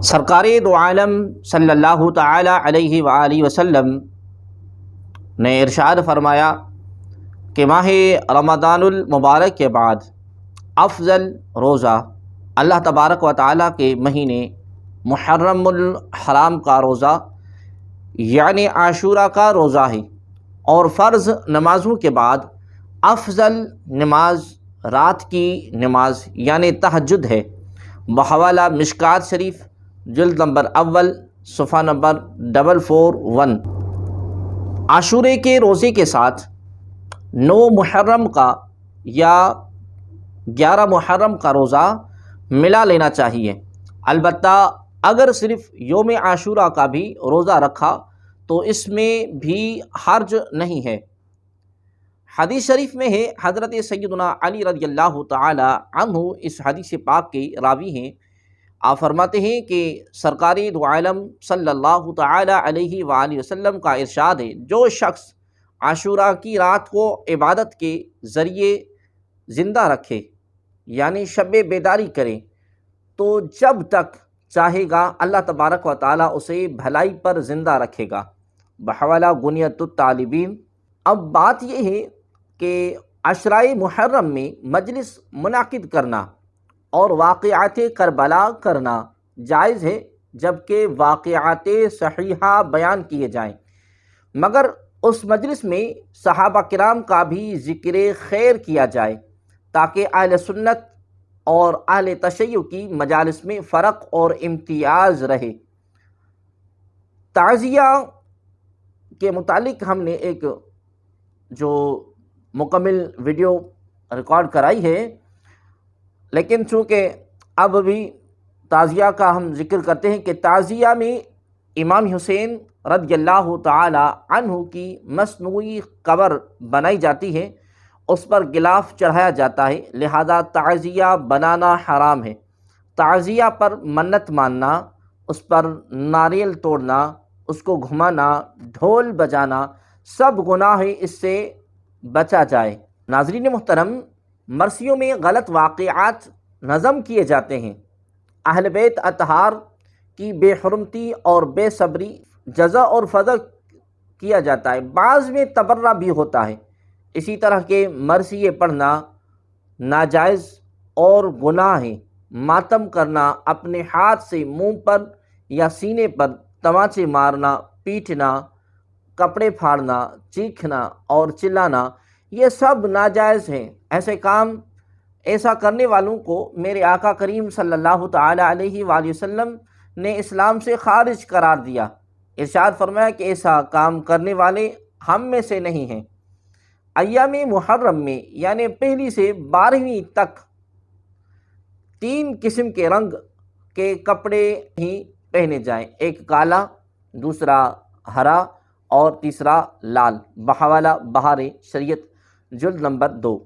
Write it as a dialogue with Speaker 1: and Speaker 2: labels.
Speaker 1: سرکار دو عالم صلی اللہ تعالی علیہ وآلہ وسلم نے ارشاد فرمایا کہ ماہ رمضان المبارک کے بعد افضل روزہ اللہ تبارک و تعالیٰ کے مہینے محرم الحرام کا روزہ یعنی عاشورہ کا روزہ ہے، اور فرض نمازوں کے بعد افضل نماز رات کی نماز یعنی تہجد ہے، بحوالہ مشکات شریف جلد نمبر اول صفحہ نمبر 441۔ عاشورے کے روزے کے ساتھ 9 محرم کا یا 11 محرم کا روزہ ملا لینا چاہیے۔ البتہ اگر صرف یوم عاشورہ کا بھی روزہ رکھا تو اس میں بھی حرج نہیں ہے۔ حدیث شریف میں ہے، حضرت سیدنا علی رضی اللہ تعالی عنہ اس حدیث پاک کے راوی ہیں۔ آپ فرماتے ہیں کہ سرکار دو عالم صلی اللہ تعالی علیہ وآلہ وسلم کا ارشاد ہے، جو شخص عاشورہ کی رات کو عبادت کے ذریعے زندہ رکھے یعنی شب بیداری کرے تو جب تک چاہے گا اللہ تبارک و تعالیٰ اسے بھلائی پر زندہ رکھے گا، بحوالہ غنیۃ الطالبین۔ اب بات یہ ہے کہ عشرۂ محرم میں مجلس منعقد کرنا اور واقعات کربلا کرنا جائز ہے، جبکہ واقعات صحیحہ بیان کیے جائیں، مگر اس مجلس میں صحابہ کرام کا بھی ذکر خیر کیا جائے تاکہ اہل سنت اور اہل تشیع کی مجالس میں فرق اور امتیاز رہے۔ تعزیہ کے متعلق ہم نے ایک جو مکمل ویڈیو ریکارڈ کرائی ہے، لیکن چونکہ اب بھی تعزیہ کا ہم ذکر کرتے ہیں کہ تعزیہ میں امام حسین رضی اللہ تعالی عنہ کی مصنوعی قبر بنائی جاتی ہے، اس پر غلاف چڑھایا جاتا ہے، لہذا تعزیہ بنانا حرام ہے۔ تعزیہ پر منت ماننا، اس پر ناریل توڑنا، اس کو گھمانا، ڈھول بجانا سب گناہ ہے، اس سے بچا جائے۔ ناظرین محترم، مرثیوں میں غلط واقعات نظم کیے جاتے ہیں، اہل بیت اطہار کی بے حرمتی اور بے صبری جزا اور فضح کیا جاتا ہے، بعض میں تبرہ بھی ہوتا ہے۔ اسی طرح کے مرثیے پڑھنا ناجائز اور گناہ ہے۔ ماتم کرنا، اپنے ہاتھ سے منہ پر یا سینے پر تماچے مارنا، پیٹنا، کپڑے پھاڑنا، چیخنا اور چلانا، یہ سب ناجائز ہیں۔ ایسا کرنے والوں کو میرے آقا کریم صلی اللہ تعالی علیہ وآلہ وسلم نے اسلام سے خارج قرار دیا۔ ارشاد فرمایا کہ ایسا کام کرنے والے ہم میں سے نہیں ہیں۔ ایام محرم میں یعنی پہلی سے 12ویں تک 3 قسم کے رنگ کے کپڑے ہی پہنے جائیں، ایک کالا، دوسرا ہرا اور تیسرا لال، بحوالہ بہار شریعت جلد نمبر 2۔